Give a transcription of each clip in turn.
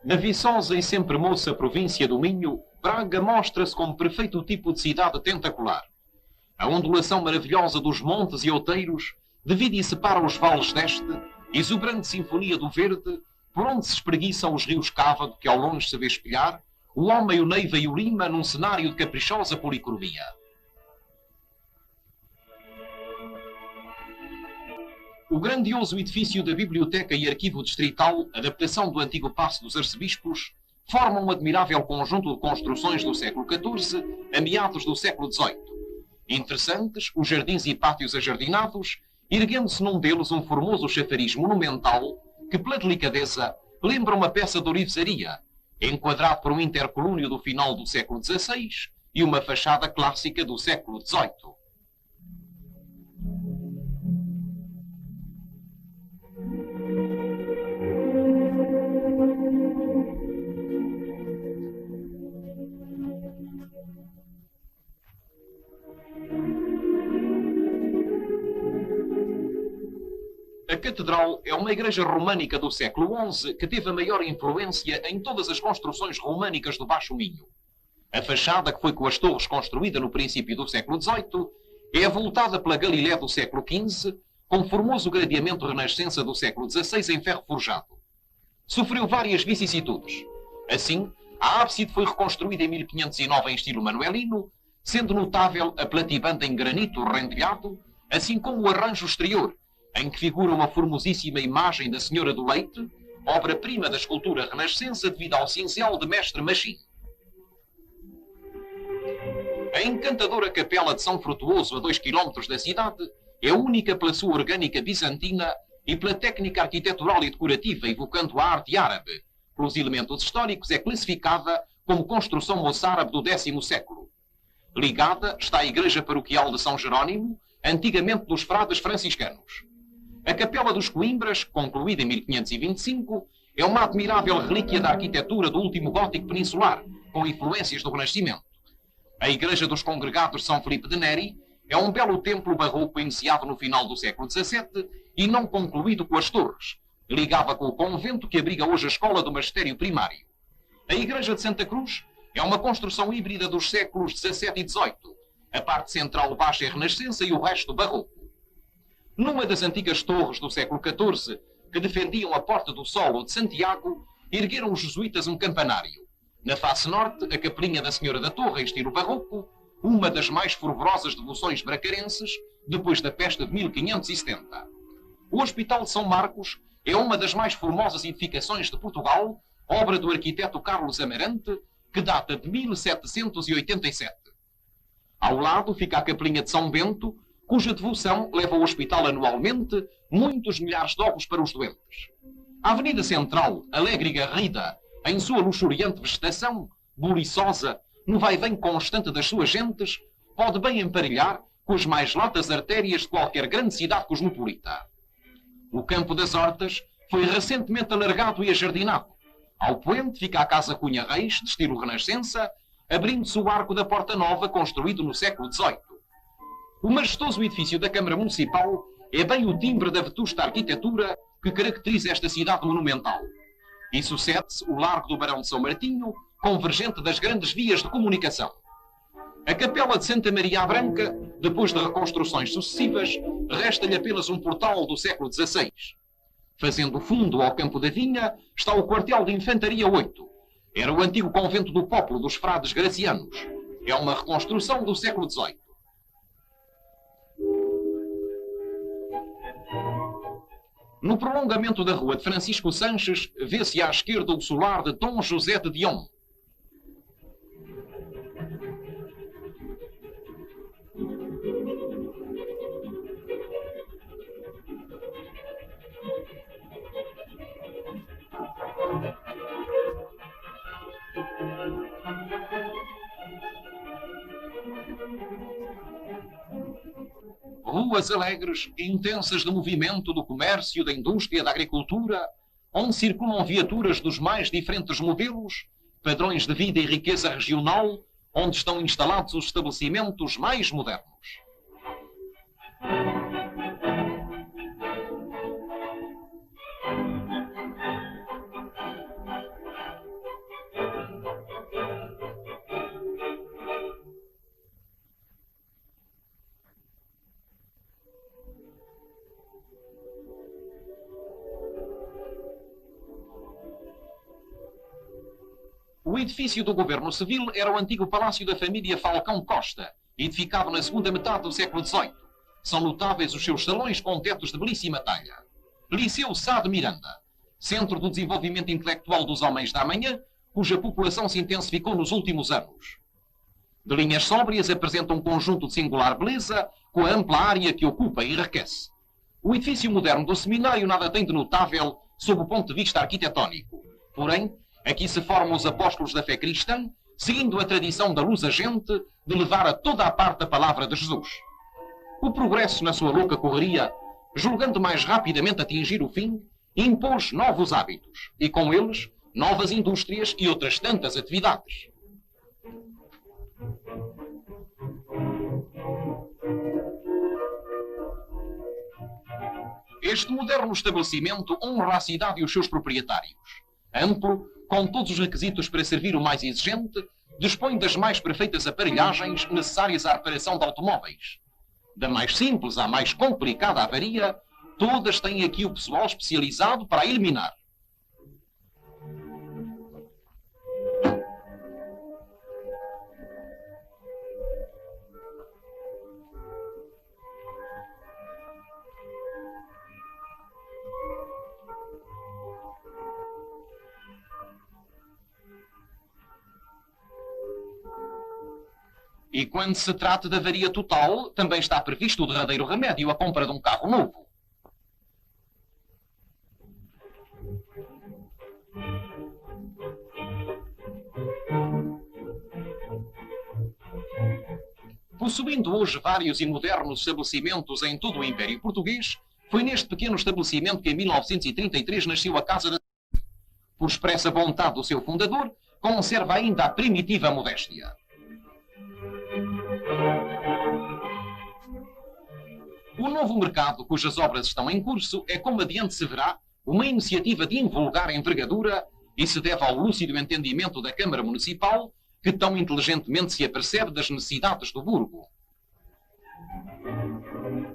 Na viçosa e sempre moça província do Minho, Braga mostra-se como perfeito tipo de cidade tentacular. A ondulação maravilhosa dos montes e outeiros divide e separa os vales deste, exuberante sinfonia do verde, por onde se espreguiçam os rios Cávado, que ao longe se vê espelhar, o homem, o Neiva e o Lima num cenário de caprichosa policromia. O grandioso edifício da Biblioteca e Arquivo Distrital, adaptação do antigo Paço dos Arcebispos, forma um admirável conjunto de construções do século XIV a meados do século XVIII. Interessantes, os jardins e pátios ajardinados, erguendo-se num deles um formoso chafariz monumental que, pela delicadeza, lembra uma peça de orivesaria, enquadrado por um intercolúnio do final do século XVI e uma fachada clássica do século XVIII. A Catedral é uma igreja românica do século XI que teve a maior influência em todas as construções românicas do Baixo Minho. A fachada, que foi com as torres construída no princípio do século XVIII, é avultada pela Galilé do século XV, com formoso gradeamento renascença do século XVI em ferro forjado. Sofreu várias vicissitudes. Assim, a ábside foi reconstruída em 1509 em estilo manuelino, sendo notável a platibanda em granito rendilhado, assim como o arranjo exterior, em que figura uma formosíssima imagem da Senhora do Leite, obra-prima da escultura renascença devido ao cincel de mestre Machim. A encantadora capela de São Frutuoso, a 2 km da cidade, é única pela sua orgânica bizantina e pela técnica arquitetural e decorativa evocando a arte árabe. Pelos elementos históricos é classificada como construção moçárabe do X século. Ligada está a igreja paroquial de São Jerónimo, antigamente dos frades franciscanos. A Capela dos Coimbras, concluída em 1525, é uma admirável relíquia da arquitetura do último gótico peninsular, com influências do Renascimento. A Igreja dos Congregados de São Filipe de Neri é um belo templo barroco iniciado no final do século XVII e não concluído com as torres. Ligava com o convento que abriga hoje a Escola do Magistério Primário. A Igreja de Santa Cruz é uma construção híbrida dos séculos XVII e XVIII. A parte central baixa é renascença e o resto barroco. Numa das antigas torres do século XIV, que defendiam a Porta do Sol ou de Santiago, ergueram os jesuítas um campanário. Na face norte, a capelinha da Senhora da Torre, em estilo barroco, uma das mais fervorosas devoções bracarenses, depois da peste de 1570. O Hospital de São Marcos é uma das mais formosas edificações de Portugal, obra do arquiteto Carlos Amarante, que data de 1787. Ao lado fica a capelinha de São Bento, cuja devoção leva ao hospital anualmente muitos milhares de ovos para os doentes. A Avenida Central, alegre e garrida, em sua luxuriante vegetação, buliçosa, no vai-vem constante das suas gentes, pode bem emparelhar com as mais latas artérias de qualquer grande cidade cosmopolita. O Campo das Hortas foi recentemente alargado e ajardinado. Ao poente fica a Casa Cunha Reis, de estilo renascença, abrindo-se o arco da Porta Nova, construído no século XVIII. O majestoso edifício da Câmara Municipal é bem o timbre da vetusta arquitetura que caracteriza esta cidade monumental. E sucede-se o Largo do Barão de São Martinho, convergente das grandes vias de comunicação. A Capela de Santa Maria à Branca, depois de reconstruções sucessivas, resta-lhe apenas um portal do século XVI. Fazendo fundo ao Campo da Vinha está o Quartel de Infantaria 8. Era o antigo convento do Popolo dos Frades Gracianos. É uma reconstrução do século XVIII. No prolongamento da rua de Francisco Sanches, vê-se à esquerda o solar de Dom José de Dion. Ruas alegres e intensas de movimento do comércio, da indústria, da agricultura, onde circulam viaturas dos mais diferentes modelos, padrões de vida e riqueza regional, onde estão instalados os estabelecimentos mais modernos. O edifício do governo civil era o antigo palácio da família Falcão Costa, edificado na segunda metade do século XVIII. São notáveis os seus salões com tetos de belíssima talha. Liceu Sá de Miranda, centro do desenvolvimento intelectual dos homens da manhã, cuja população se intensificou nos últimos anos. De linhas sóbrias, apresenta um conjunto de singular beleza, com a ampla área que ocupa e enriquece. O edifício moderno do seminário nada tem de notável sob o ponto de vista arquitetónico. Porém, aqui se formam os apóstolos da fé cristã, seguindo a tradição da luz agente de levar a toda a parte a palavra de Jesus. O progresso, na sua louca correria, julgando mais rapidamente atingir o fim, impôs novos hábitos e, com eles, novas indústrias e outras tantas atividades. Este moderno estabelecimento honra a cidade e os seus proprietários. Amplo, com todos os requisitos para servir o mais exigente, dispõe das mais perfeitas aparelhagens necessárias à reparação de automóveis. Da mais simples à mais complicada avaria, todas têm aqui o pessoal especializado para a eliminar. E quando se trata de avaria total, também está previsto o derradeiro remédio, a compra de um carro novo. Possuindo hoje vários e modernos estabelecimentos em todo o Império Português, foi neste pequeno estabelecimento que em 1933 nasceu a Casa da... Por expressa vontade do seu fundador, conserva ainda a primitiva modéstia. O novo mercado, cujas obras estão em curso, é, como adiante se verá, uma iniciativa de invulgar envergadura e se deve ao lúcido entendimento da Câmara Municipal, que tão inteligentemente se apercebe das necessidades do burgo.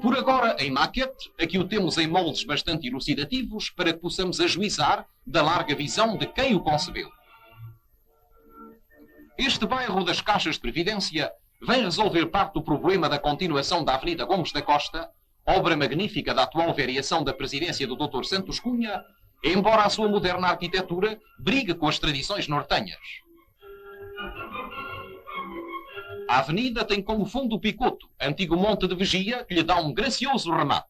Por agora, em maquete, aqui o temos em moldes bastante elucidativos para que possamos ajuizar da larga visão de quem o concebeu. Este bairro das Caixas de Previdência vem resolver parte do problema da continuação da Avenida Gomes da Costa, obra magnífica da atual variação da presidência do Dr. Santos Cunha, embora a sua moderna arquitetura brigue com as tradições nortenhas. A avenida tem como fundo o Picoto, antigo monte de vigia, que lhe dá um gracioso remate.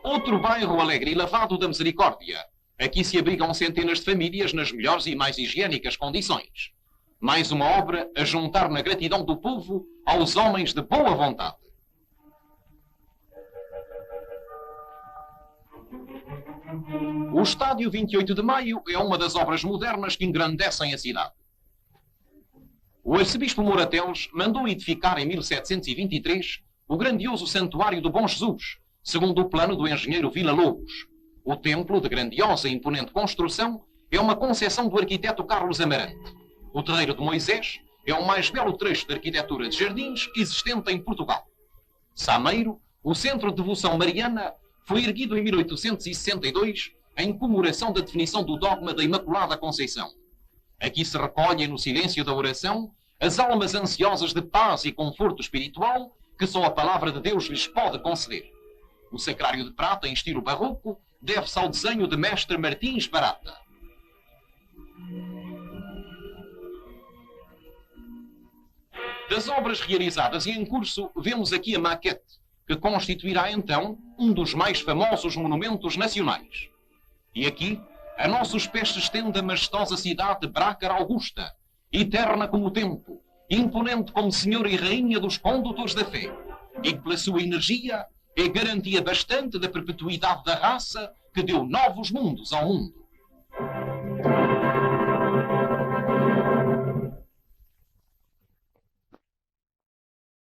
Outro bairro alegre e lavado da Misericórdia. Aqui se abrigam centenas de famílias nas melhores e mais higiênicas condições. Mais uma obra a juntar na gratidão do povo aos homens de boa vontade. O Estádio 28 de Maio é uma das obras modernas que engrandecem a cidade. O arcebispo Morateles mandou edificar em 1723 o grandioso Santuário do Bom Jesus, segundo o plano do engenheiro Villa-Lobos. O templo, de grandiosa e imponente construção, é uma conceção do arquiteto Carlos Amarante. O Terreiro de Moisés é o mais belo trecho de arquitetura de jardins existente em Portugal. Sameiro, o centro de devoção mariana, foi erguido em 1862 em comemoração da definição do dogma da Imaculada Conceição. Aqui se recolhem no silêncio da oração as almas ansiosas de paz e conforto espiritual que só a palavra de Deus lhes pode conceder. O sacrário de prata em estilo barroco deve-se ao desenho de mestre Martins Barata. Das obras realizadas e em curso, vemos aqui a maquete, que constituirá então um dos mais famosos monumentos nacionais. E aqui, a nossos pés se estende a majestosa cidade de Brácara Augusta, eterna como o tempo, imponente como senhora e rainha dos condutores da fé, e que pela sua energia é garantia bastante da perpetuidade da raça que deu novos mundos ao mundo.